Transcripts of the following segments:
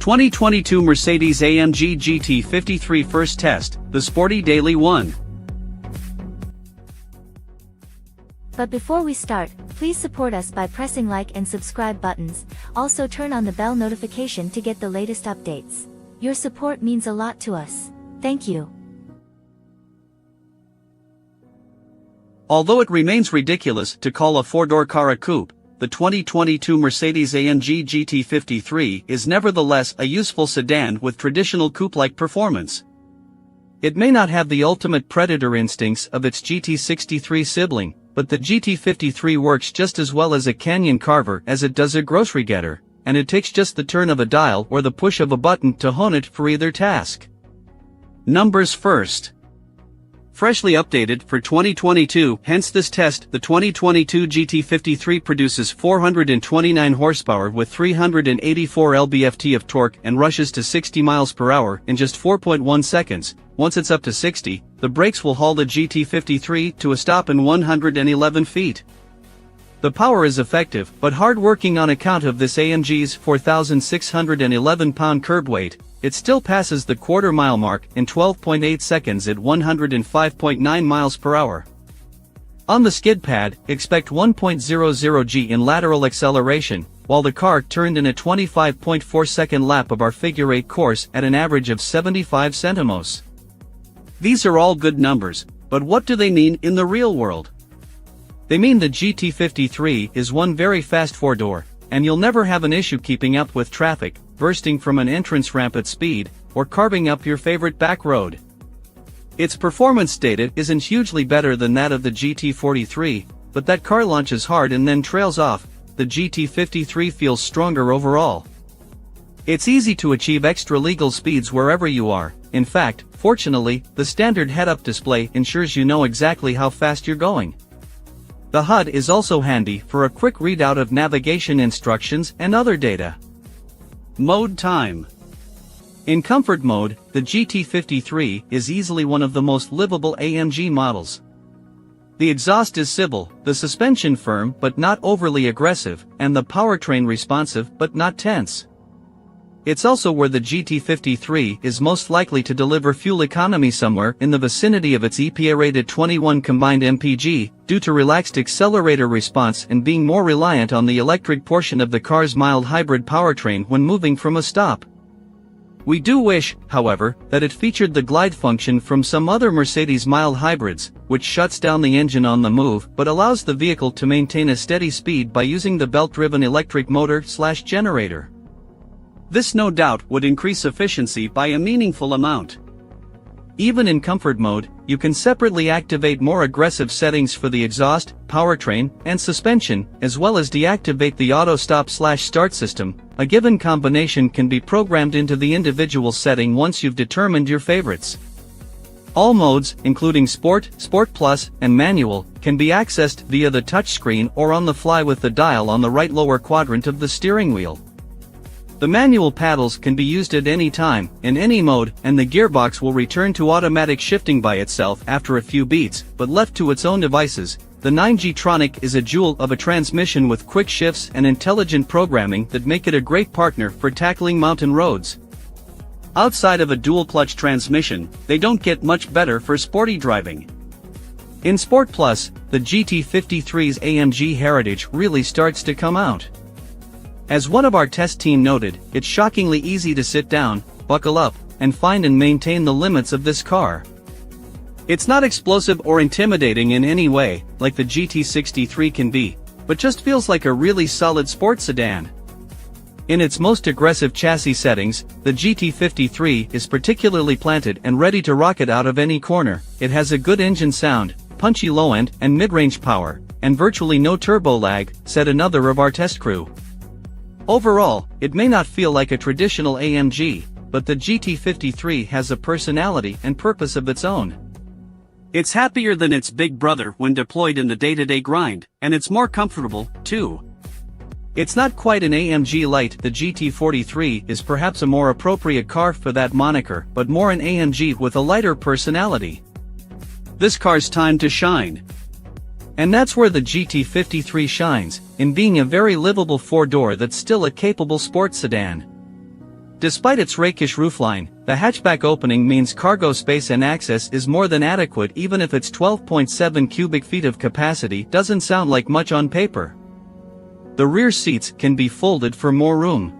2022 Mercedes-AMG GT53 First Test, the sporty daily one. But before we start, please support us by pressing like and subscribe buttons. Also turn on the bell notification to get the latest updates. Your support means a lot to us. Thank you. Although it remains ridiculous to call a four-door car a coupe, the 2022 Mercedes-AMG GT53 is nevertheless a useful sedan with traditional coupe-like performance. It may not have the ultimate predator instincts of its GT63 sibling, but the GT53 works just as well as a canyon carver as it does a grocery getter, and it takes just the turn of a dial or the push of a button to hone it for either task. Numbers first. Freshly updated for 2022, hence this test, the 2022 GT53 produces 429 horsepower with 384 lb-ft of torque and rushes to 60 miles per hour in just 4.1 seconds. Once it's up to 60, the brakes will haul the GT53 to a stop in 111 feet. The power is effective but hard-working on account of this AMG's 4,611-pound curb weight. It still passes the quarter-mile mark in 12.8 seconds at 105.9 miles per hour. On the skidpad, expect 1.00 g in lateral acceleration, while the car turned in a 25.4-second lap of our figure-8 course at an average of 75 centimos. These are all good numbers, but what do they mean in the real world? They mean the GT53 is one very fast four-door, and you'll never have an issue keeping up with traffic, bursting from an entrance ramp at speed, or carving up your favorite back road. Its performance data isn't hugely better than that of the GT43, but that car launches hard and then trails off. The GT53 feels stronger overall. It's easy to achieve extra legal speeds wherever you are. In fact, fortunately, the standard head-up display ensures you know exactly how fast you're going. The HUD is also handy for a quick readout of navigation instructions and other data. Mode time. In comfort mode, the GT53 is easily one of the most livable AMG models. The exhaust is civil, the suspension firm but not overly aggressive, and the powertrain responsive but not tense. It's also where the GT53 is most likely to deliver fuel economy somewhere in the vicinity of its EPA-rated 21 combined mpg, due to relaxed accelerator response and being more reliant on the electric portion of the car's mild hybrid powertrain when moving from a stop. We do wish, however, that it featured the glide function from some other Mercedes mild hybrids, which shuts down the engine on the move but allows the vehicle to maintain a steady speed by using the belt-driven electric motor/generator. This no doubt would increase efficiency by a meaningful amount. Even in comfort mode, you can separately activate more aggressive settings for the exhaust, powertrain, and suspension, as well as deactivate the auto stop/start system. A given combination can be programmed into the individual setting once you've determined your favorites. All modes, including Sport, Sport Plus, and Manual, can be accessed via the touchscreen or on the fly with the dial on the right lower quadrant of the steering wheel. The manual paddles can be used at any time, in any mode, and the gearbox will return to automatic shifting by itself after a few beats, but left to its own devices. The 9G-tronic is a jewel of a transmission with quick shifts and intelligent programming that make it a great partner for tackling mountain roads. Outside of a dual-clutch transmission, they don't get much better for sporty driving. In Sport Plus, the GT53's AMG heritage really starts to come out. As one of our test team noted, it's shockingly easy to sit down, buckle up, and find and maintain the limits of this car. It's not explosive or intimidating in any way, like the GT63 can be, but just feels like a really solid sports sedan. In its most aggressive chassis settings, the GT53 is particularly planted and ready to rocket out of any corner. It has a good engine sound, punchy low-end and mid-range power, and virtually no turbo lag, said another of our test crew. Overall, it may not feel like a traditional AMG, but the GT53 has a personality and purpose of its own. It's happier than its big brother when deployed in the day-to-day grind, and it's more comfortable, too. It's not quite an AMG light. The GT43 is perhaps a more appropriate car for that moniker, but more an AMG with a lighter personality. This car's time to shine. And that's where the GT53 shines, in being a very livable four-door that's still a capable sports sedan. Despite its rakish roofline, the hatchback opening means cargo space and access is more than adequate even if its 12.7 cubic feet of capacity doesn't sound like much on paper. The rear seats can be folded for more room.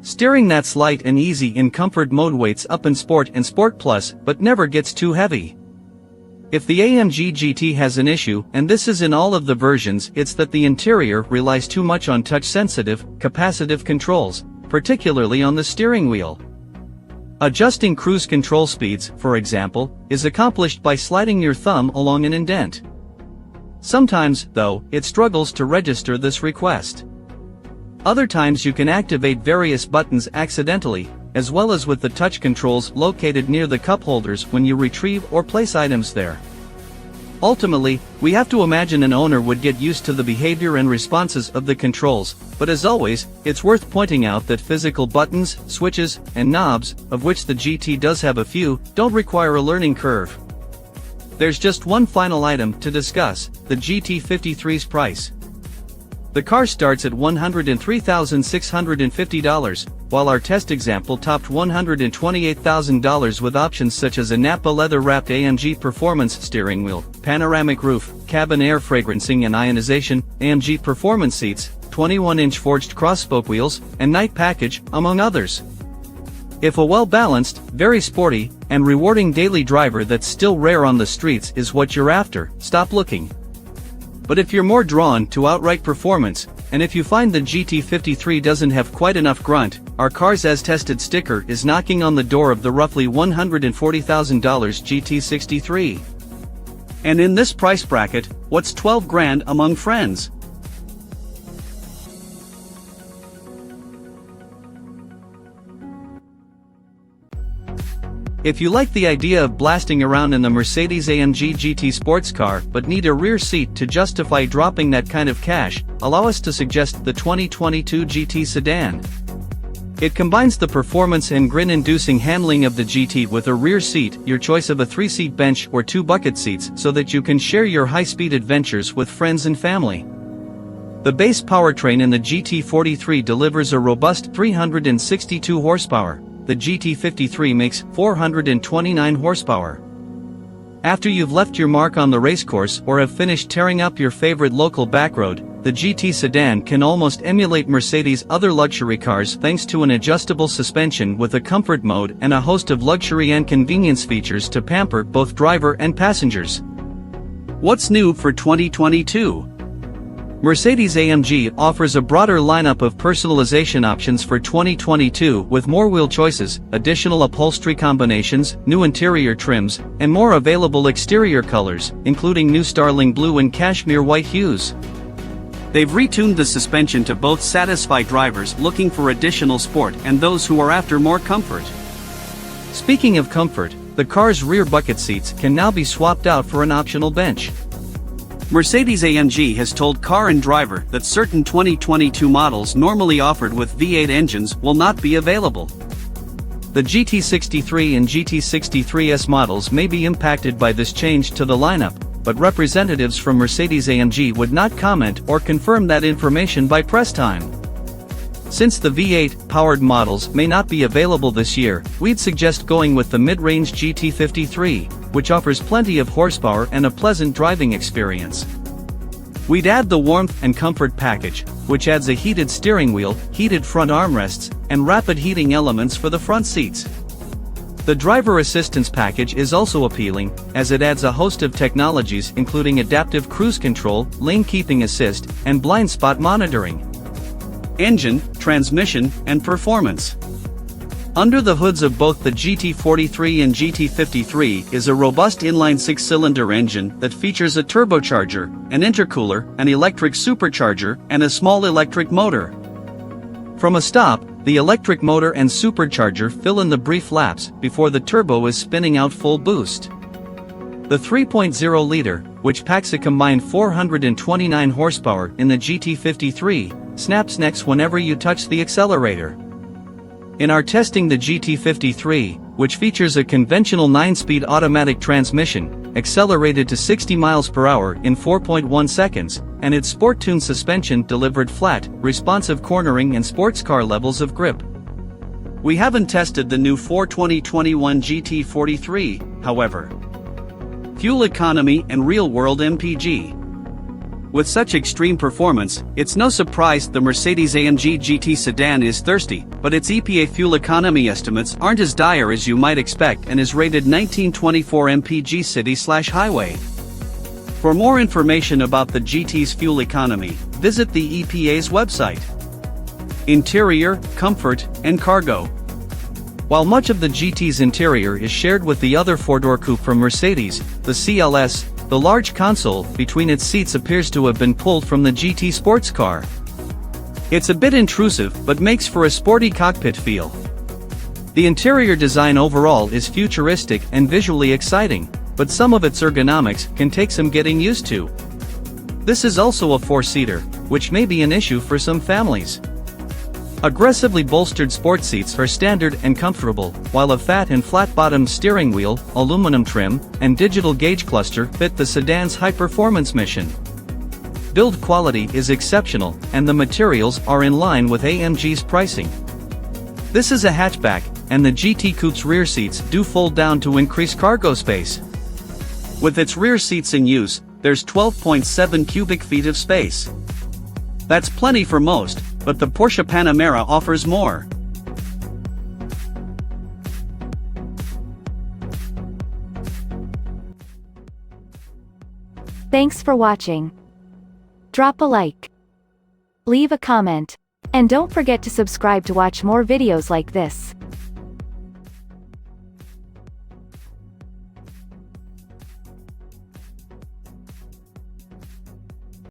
Steering that's light and easy in comfort mode, weights up in Sport and Sport Plus but never gets too heavy. If the AMG GT has an issue, and this is in all of the versions, it's that the interior relies too much on touch-sensitive, capacitive controls, particularly on the steering wheel. Adjusting cruise control speeds, for example, is accomplished by sliding your thumb along an indent. Sometimes, though, it struggles to register this request. Other times you can activate various buttons accidentally, as well as with the touch controls located near the cup holders when you retrieve or place items there. Ultimately, we have to imagine an owner would get used to the behavior and responses of the controls, but as always, it's worth pointing out that physical buttons, switches, and knobs, of which the GT does have a few, don't require a learning curve. There's just one final item to discuss, the GT53's price. The car starts at $103,650, while our test example topped $128,000 with options such as a Nappa leather-wrapped AMG Performance steering wheel, panoramic roof, cabin air fragrancing and ionization, AMG Performance seats, 21-inch forged cross-spoke wheels, and night package, among others. If a well-balanced, very sporty, and rewarding daily driver that's still rare on the streets is what you're after, stop looking. But if you're more drawn to outright performance, and if you find the GT53 doesn't have quite enough grunt, our Cars as Tested sticker is knocking on the door of the roughly $140,000 GT63. And in this price bracket, what's 12 grand among friends? If you like the idea of blasting around in the Mercedes-AMG GT sports car but need a rear seat to justify dropping that kind of cash, allow us to suggest the 2022 GT sedan. It combines the performance and grin-inducing handling of the GT with a rear seat, your choice of a 3-seat bench or 2 bucket seats so that you can share your high-speed adventures with friends and family. The base powertrain in the GT43 delivers a robust 362 horsepower. The GT53 makes 429 horsepower. After you've left your mark on the racecourse or have finished tearing up your favorite local backroad, the GT sedan can almost emulate Mercedes' other luxury cars thanks to an adjustable suspension with a comfort mode and a host of luxury and convenience features to pamper both driver and passengers. What's new for 2022? Mercedes-AMG offers a broader lineup of personalization options for 2022 with more wheel choices, additional upholstery combinations, new interior trims, and more available exterior colors, including new Starling blue and cashmere white hues. They've retuned the suspension to both satisfy drivers looking for additional sport and those who are after more comfort. Speaking of comfort, the car's rear bucket seats can now be swapped out for an optional bench. Mercedes-AMG has told Car and Driver that certain 2022 models normally offered with V8 engines will not be available. The GT63 and GT63S models may be impacted by this change to the lineup, but representatives from Mercedes-AMG would not comment or confirm that information by press time. Since the V8-powered models may not be available this year, we'd suggest going with the mid-range GT53, which offers plenty of horsepower and a pleasant driving experience. We'd add the warmth and comfort package, which adds a heated steering wheel, heated front armrests, and rapid heating elements for the front seats. The driver assistance package is also appealing, as it adds a host of technologies including adaptive cruise control, lane keeping assist, and blind spot monitoring. Engine, transmission, and performance. Under the hoods of both the GT43 and GT53 is a robust inline 6-cylinder engine that features a turbocharger, an intercooler, an electric supercharger, and a small electric motor. From a stop, the electric motor and supercharger fill in the brief laps before the turbo is spinning out full boost. The 3.0-liter, which packs a combined 429 horsepower in the GT53, snaps next whenever you touch the accelerator. In our testing, the GT53, which features a conventional 9-speed automatic transmission, accelerated to 60 miles per hour in 4.1 seconds, and its sport-tuned suspension delivered flat, responsive cornering and sports car levels of grip. We haven't tested the new 2021 GT43, however. Fuel economy and real-world MPG. With such extreme performance, it's no surprise the Mercedes-AMG GT sedan is thirsty, but its EPA fuel economy estimates aren't as dire as you might expect and is rated 1924 mpg city/highway. For more information about the GT's fuel economy, visit the EPA's website. Interior, comfort, and cargo. While much of the GT's interior is shared with the other four-door coupe from Mercedes, the CLS, the large console between its seats appears to have been pulled from the GT sports car. It's a bit intrusive but makes for a sporty cockpit feel. The interior design overall is futuristic and visually exciting, but some of its ergonomics can take some getting used to. This is also a four-seater, which may be an issue for some families. Aggressively bolstered sport seats are standard and comfortable, while a fat and flat-bottomed steering wheel, aluminum trim, and digital gauge cluster fit the sedan's high-performance mission. Build quality is exceptional, and the materials are in line with AMG's pricing. This is a hatchback, and the GT Coupe's rear seats do fold down to increase cargo space. With its rear seats in use, there's 12.7 cubic feet of space. That's plenty for most, but the Porsche Panamera offers more. Thanks for watching. Drop a like, leave a comment, and don't forget to subscribe to watch more videos like this.